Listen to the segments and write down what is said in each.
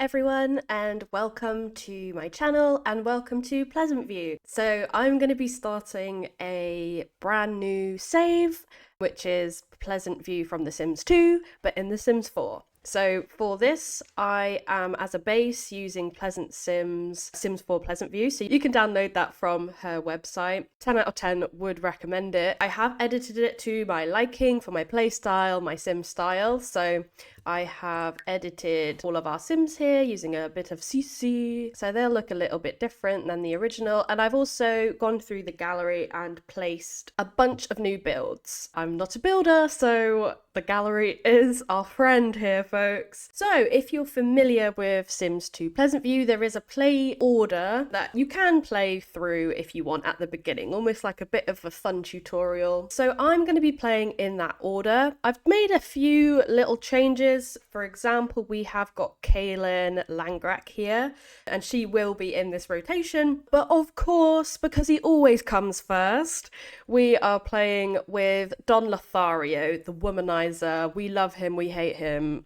everyone, and welcome to my channel and welcome to Pleasantview. So I'm going to be starting a brand new save, which is Pleasantview from The Sims 2, but in The Sims 4. So for this, I am as a base using Sims 4 Pleasantview. So you can download that from her website. 10 out of 10 would recommend it. I have edited it to my liking for my playstyle, my sim style. So I have edited all of our Sims here using a bit of CC. So they'll look a little bit different than the original. And I've also gone through the gallery and placed a bunch of new builds. I'm not a builder, so the gallery is our friend here, folks. So if you're familiar with Sims 2 Pleasantview, there is a play order that you can play through if you want at the beginning, almost like a bit of a fun tutorial. So I'm going to be playing in that order. I've made a few little changes. For example, we have got Kaylin Langrak here, and she will be in this rotation. But of course, because he always comes first, we are playing with Don Lothario, the womanizer. We love him, we hate him.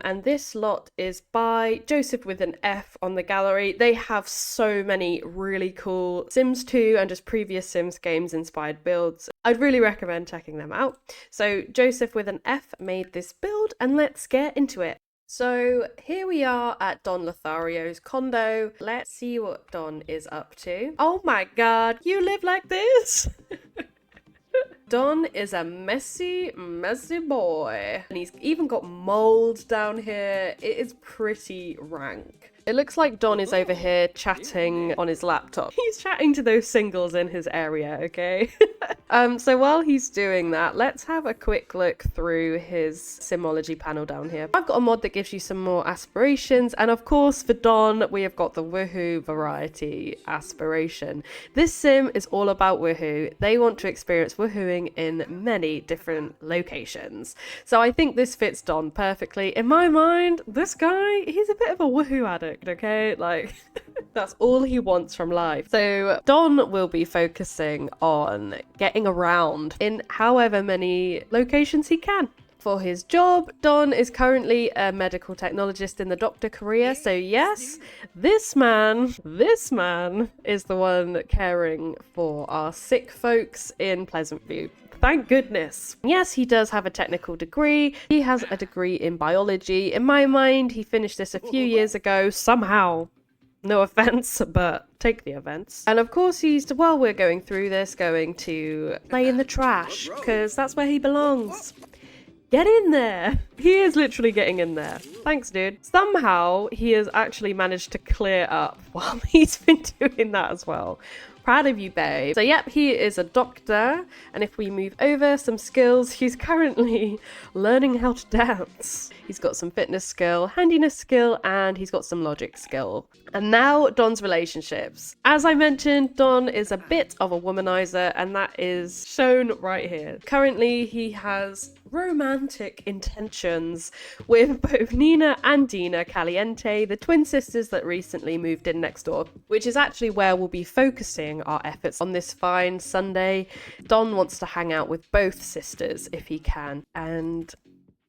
And this lot is by Joseph with an F on the gallery. They have so many really cool Sims 2 and just previous Sims games inspired builds. I'd really recommend checking them out. So Joseph with an F made this build, and let's get into it. So here we are at Don Lothario's condo. Let's see what Don is up to. Oh my god, you live like this? Don is a messy boy. And he's even got mold down here. It is pretty rank. It looks like Don is over here chatting on his laptop. He's chatting to those singles in his area, okay? So while he's doing that, let's have a quick look through his Simology panel down here. I've got a mod that gives you some more aspirations, and of course for Don, we have got the woohoo variety aspiration. This sim is all about woohoo. They want to experience woohooing in many different locations. So I think this fits Don perfectly. In my mind, this guy, he's a bit of a woohoo addict, okay? Like, that's all he wants from life. So Don will be focusing on getting around in however many locations he can. For his job, Don is currently a medical technologist in the doctor career. So yes, this man is the one caring for our sick folks in Pleasantview. Thank goodness. Yes, he does have a technical degree. He has a degree in biology. In my mind, he finished this a few years ago, somehow. No offense, but take the offense. And of course while we're going through this, going to play in the trash, because that's where he belongs. Get in there! He is literally getting in there. Thanks, dude. Somehow, he has actually managed to clear up while he's been doing that as well. Proud of you, babe. So yep, he is a doctor, and if we move over some skills, he's currently learning how to dance. He's got some fitness skill, handiness skill, and he's got some logic skill. And now Don's relationships. As I mentioned, Don is a bit of a womanizer, and that is shown right here. Currently, he has romantic intentions with both Nina and Dina Caliente, the twin sisters that recently moved in next door, which is actually where we'll be focusing our efforts on this fine Sunday. Don wants to hang out with both sisters if he can, and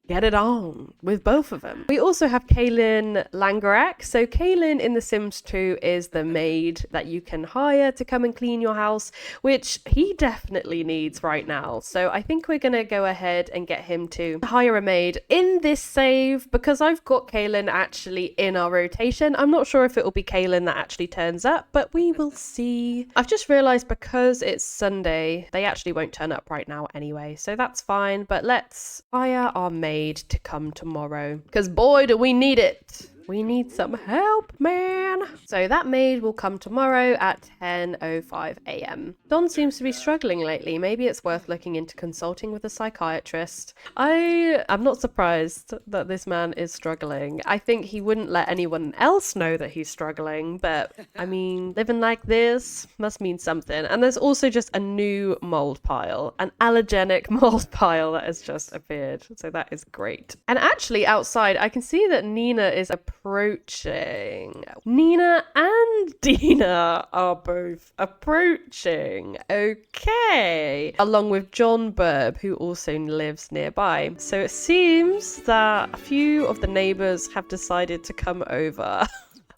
get it on with both of them. We also have Kaylin Langrak. So Kaylin in The Sims 2 is the maid that you can hire to come and clean your house, which he definitely needs right now. So I think we're going to go ahead and get him to hire a maid in this save, because I've got Kaylin actually in our rotation. I'm not sure if it will be Kaylin that actually turns up, but we will see. I've just realized because it's Sunday, they actually won't turn up right now anyway, so that's fine. But let's hire our maid to come tomorrow, because boy do we need it. We need some help, man. So that maid will come tomorrow at 10:05 a.m. Don seems to be struggling lately. Maybe it's worth looking into consulting with a psychiatrist. I'm not surprised that this man is struggling. I think he wouldn't let anyone else know that he's struggling, but I mean, living like this must mean something. And there's also just a new mold pile, an allergenic mold pile that has just appeared. So that is great. And actually outside, I can see that Nina is a approaching. Nina and Dina are both approaching. Okay. Along with John Burb, who also lives nearby. So it seems that a few of the neighbours have decided to come over.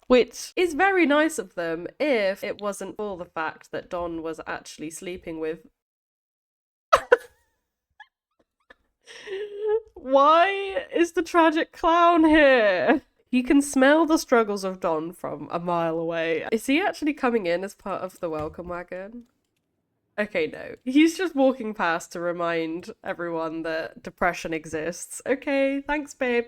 Which is very nice of them if it wasn't for the fact that Don was actually sleeping with... Why is the tragic clown here? You can smell the struggles of Don from a mile away. Is he actually coming in as part of the welcome wagon? Okay, no. He's just walking past to remind everyone that depression exists. Okay, thanks, babe.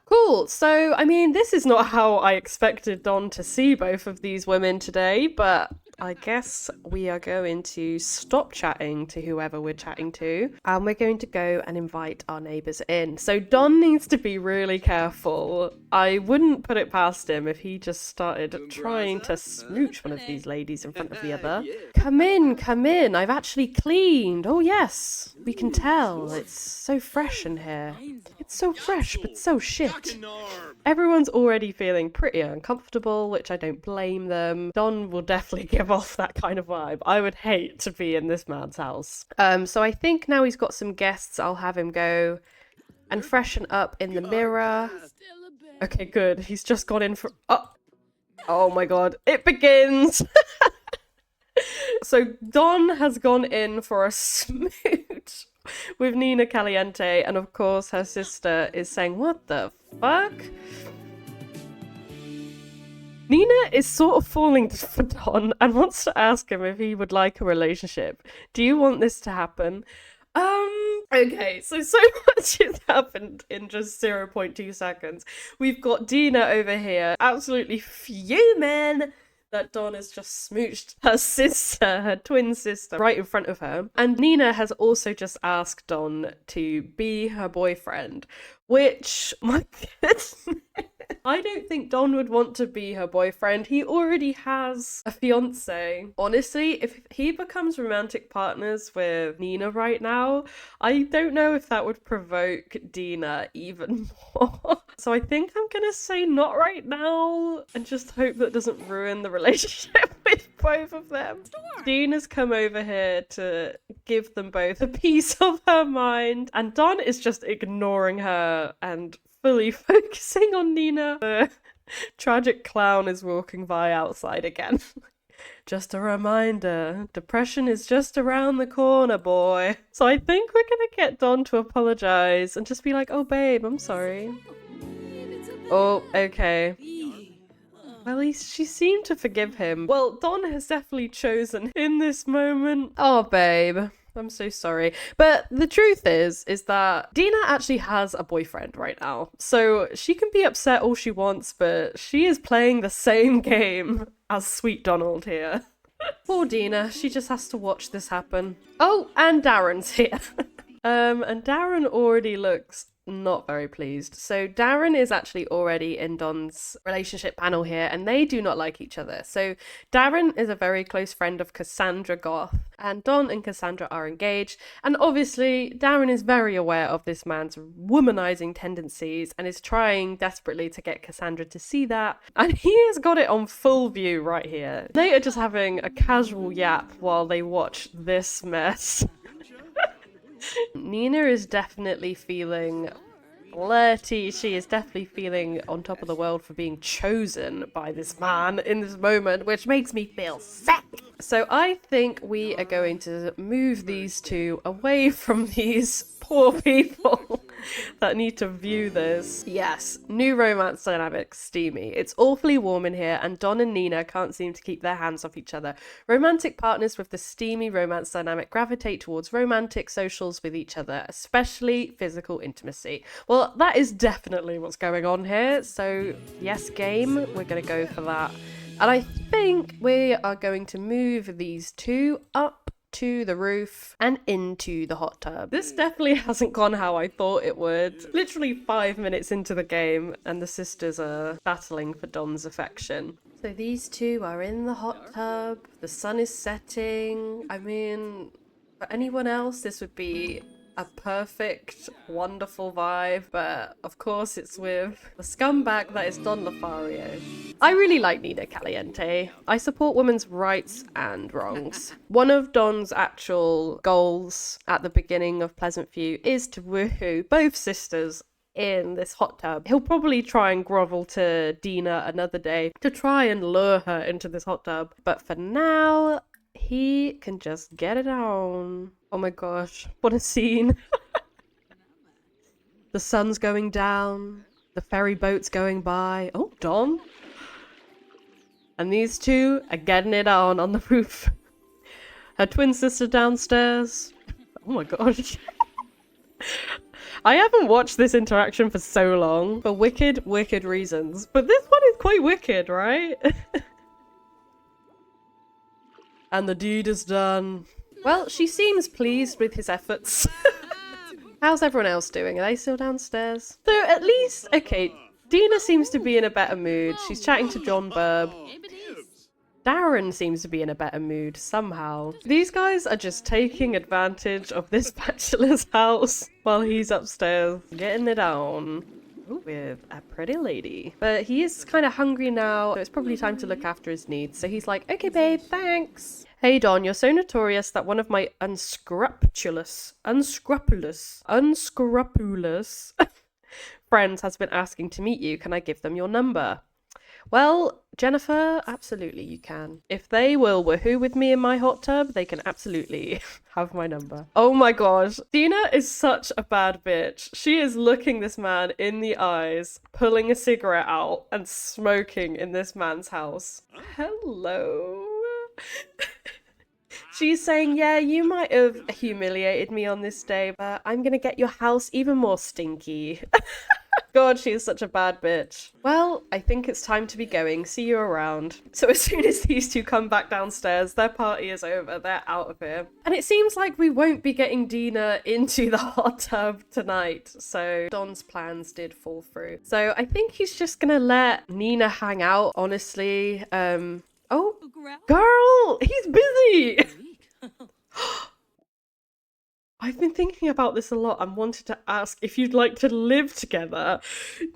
Cool. So, I mean, this is not how I expected Don to see both of these women today, but I guess we are going to stop chatting to whoever we're chatting to, and we're going to go and invite our neighbours in. So Don needs to be really careful. I wouldn't put it past him if he just started trying to smooch one of these ladies in front of the other. Come in, come in. I've actually cleaned. Oh yes, we can tell. It's so fresh in here. It's so fresh, but so shit. Everyone's already feeling pretty uncomfortable, which I don't blame them. Don will definitely give off that kind of vibe. I would hate to be in this man's house. So I think now he's got some guests, I'll have him go and freshen up in the mirror. Okay, good. He's just gone in for... Oh my god. It begins! So Don has gone in for a smooch with Nina Caliente, and of course her sister is saying, what the fuck? Nina is sort of falling for Don and wants to ask him if he would like a relationship. Do you want this to happen? Okay, so much has happened in just 0.2 seconds. We've got Dina over here, absolutely fuming that Don has just smooched her sister, her twin sister, right in front of her. And Nina has also just asked Don to be her boyfriend, which, my goodness, I don't think Don would want to be her boyfriend. He already has a fiance. Honestly, if he becomes romantic partners with Nina right now, I don't know if that would provoke Dina even more. So I think I'm gonna say not right now and just hope that doesn't ruin the relationship with both of them. Sure. Dina's come over here to give them both a piece of her mind, and Don is just ignoring her and fully focusing on Nina. The tragic clown is walking by outside again. Just a reminder, depression is just around the corner, boy. So I think we're gonna get Don to apologize and just be like, oh babe, I'm sorry. Oh, okay. Well, she seemed to forgive him. Well, Don has definitely chosen in this moment. Oh, babe. I'm so sorry. But the truth is that Dina actually has a boyfriend right now. So she can be upset all she wants, but she is playing the same game as Sweet Donald here. Poor Dina. She just has to watch this happen. Oh, and Darren's here. And Darren already looks not very pleased. So Darren is actually already in Don's relationship panel here, and they do not like each other. So Darren is a very close friend of Cassandra Goth, and Don and Cassandra are engaged, and obviously Darren is very aware of this man's womanizing tendencies and is trying desperately to get Cassandra to see that, and he has got it on full view right here. They are just having a casual yap while they watch this mess. Nina is definitely feeling flirty. She is definitely feeling on top of the world for being chosen by this man in this moment, which makes me feel sick. So I think we are going to move these two away from these poor people that need to view this. Yes, new romance dynamic, steamy. It's awfully warm in here, and Don and Nina can't seem to keep their hands off each other. Romantic partners with the steamy romance dynamic gravitate towards romantic socials with each other, especially physical intimacy. Well, that is definitely what's going on here. So yes, game, we're going to go for that. And I think we are going to move these two up to the roof and into the hot tub. This definitely hasn't gone how I thought it would. Literally 5 minutes into the game and the sisters are battling for Don's affection. So these two are in the hot tub. The sun is setting. I mean, for anyone else, this would be a perfect, wonderful vibe, but of course it's with the scumbag that is Don Lothario. I really like Nina Caliente. I support women's rights and wrongs. One of Don's actual goals at the beginning of Pleasantview is to woohoo both sisters in this hot tub. He'll probably try and grovel to Dina another day to try and lure her into this hot tub. But for now, he can just get it on. Oh my gosh, what a scene. The sun's going down, the ferry boat's going by. Oh, Don. And these two are getting it on the roof. Her twin sister downstairs. Oh my gosh. I haven't watched this interaction for so long, for wicked, wicked reasons. But this one is quite wicked, right? And the deed is done. Well, she seems pleased with his efforts. How's everyone else doing? Are they still downstairs? So at least, okay, Dina seems to be in a better mood. She's chatting to John Burb. Darren seems to be in a better mood somehow. These guys are just taking advantage of this bachelor's house while he's upstairs getting it on with a pretty lady. But he is kind of hungry now, so it's probably time to look after his needs. So he's like, okay babe, thanks. Hey Don, you're so notorious that one of my unscrupulous friends has been asking to meet you. Can I give them your number? Well, Jennifer, absolutely you can. If they will woohoo with me in my hot tub, they can absolutely have my number. Oh my gosh, Dina is such a bad bitch. She is looking this man in the eyes, pulling a cigarette out and smoking in this man's house. Hello. She's saying, yeah, you might have humiliated me on this day, but I'm gonna get your house even more stinky. God, she is such a bad bitch. Well, I think it's time to be going. See you around. So as soon as these two come back downstairs, their party is over. They're out of here. And it seems like we won't be getting Dina into the hot tub tonight. So Don's plans did fall through. So I think he's just gonna let Nina hang out, honestly. Oh, girl, he's busy. I've been thinking about this a lot and wanted to ask if you'd like to live together.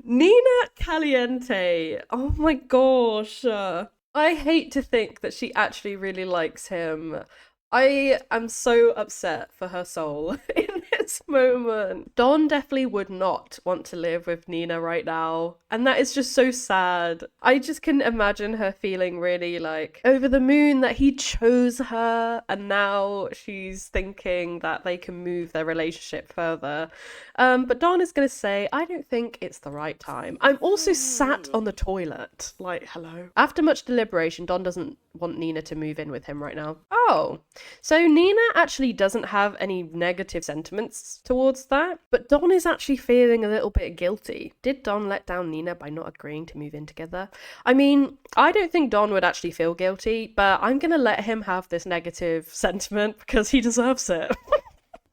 Nina Caliente. Oh my gosh. I hate to think that she actually really likes him. I am so upset for her soul in this moment. Don definitely would not want to live with Nina right now. And that is just so sad. I just can imagine her feeling really like over the moon that he chose her. And now she's thinking that they can move their relationship further. But Don is going to say, I don't think it's the right time. I'm also sat on the toilet. Like, hello. After much deliberation, Don doesn't want Nina to move in with him right now. Oh, so Nina actually doesn't have any negative sentiments towards that, but Don is actually feeling a little bit guilty. Did Don let down Nina by not agreeing to move in together? I mean, I don't think Don would actually feel guilty, but I'm gonna let him have this negative sentiment because he deserves it.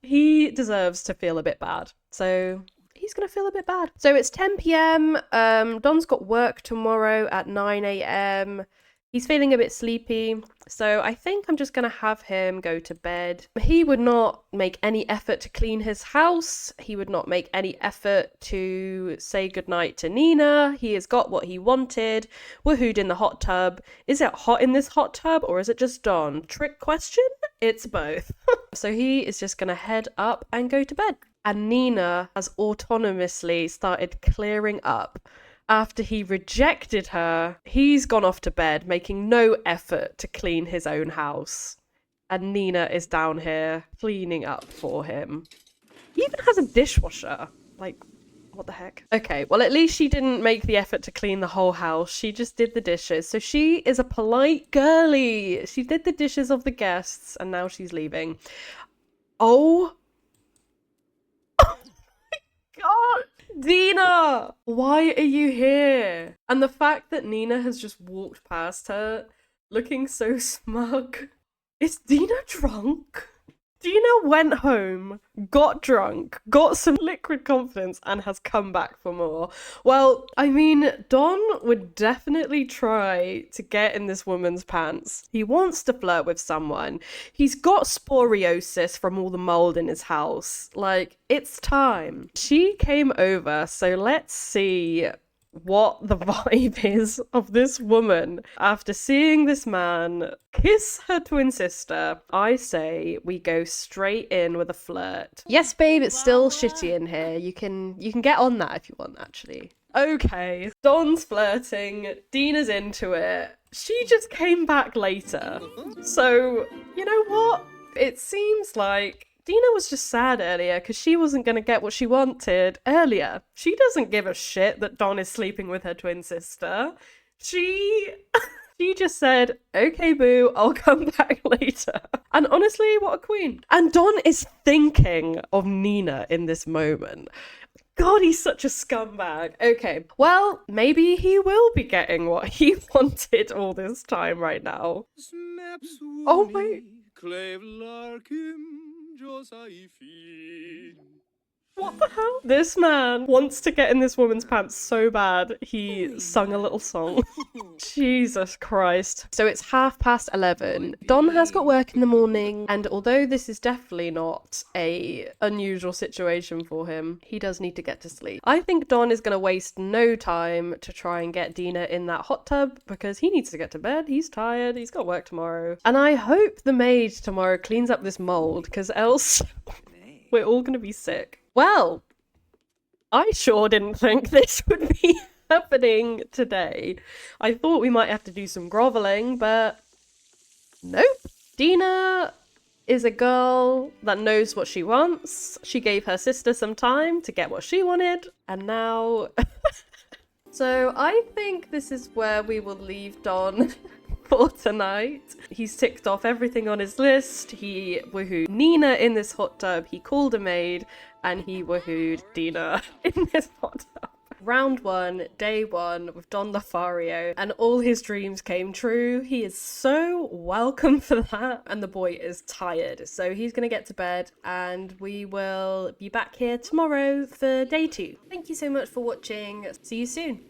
He deserves to feel a bit bad. So he's gonna feel a bit bad. So it's 10 p.m. Don's got work tomorrow at 9 a.m. He's feeling a bit sleepy, so I think I'm just going to have him go to bed. He would not make any effort to clean his house. He would not make any effort to say goodnight to Nina. He has got what he wanted. Woohooed in the hot tub. Is it hot in this hot tub or is it just Don? Trick question? It's both. So he is just going to head up and go to bed. And Nina has autonomously started clearing up. After he rejected her, he's gone off to bed, making no effort to clean his own house. And Nina is down here cleaning up for him. He even has a dishwasher. Like, what the heck? Okay, well, at least she didn't make the effort to clean the whole house. She just did the dishes. So she is a polite girly. She did the dishes of the guests, and now she's leaving. Oh. Oh my god. Dina! Why are you here? And the fact that Nina has just walked past her looking so smug. Is Dina drunk? Dina Dina went home, got drunk, got some liquid confidence, and has come back for more. Well, I mean, Don would definitely try to get in this woman's pants. He wants to flirt with someone. He's got scoliosis from all the mold in his house. Like, it's time. She came over, so let's see what the vibe is of this woman after seeing this man kiss her twin sister. I say we go straight in with a flirt. Yes, babe, it's still shitty in here. You can get on that if you want, actually. Okay, Don's flirting, Dina's into it. She just came back later. So, you know what? It seems like Dina was just sad earlier because she wasn't going to get what she wanted earlier. She doesn't give a shit that Don is sleeping with her twin sister. She just said, okay, boo, I'll come back later. And honestly, what a queen. And Don is thinking of Nina in this moment. God, he's such a scumbag. Okay, well, maybe he will be getting what he wanted all this time right now. Oh my... What the hell? This man wants to get in this woman's pants so bad, he sung a little song. Jesus Christ. So it's 11:30. Don has got work in the morning, and although this is definitely not a unusual situation for him, he does need to get to sleep. I think Don is going to waste no time to try and get Dina in that hot tub because he needs to get to bed. He's tired. He's got work tomorrow. And I hope the maid tomorrow cleans up this mold because else we're all going to be sick. Well, I sure didn't think this would be happening today. I thought we might have to do some groveling, but nope. Dina is a girl that knows what she wants. She gave her sister some time to get what she wanted, and now... So I think this is where we will leave Don for tonight. He's ticked off everything on his list. He woohooed Nina in this hot tub, he called a maid, and he woohooed Dina in this hot tub. Round 1, day 1 with Don Lothario, and all his dreams came true. He is so welcome for that, and the boy is tired, so he's gonna get to bed, and we will be back here tomorrow for day 2. Thank you so much for watching. See you soon.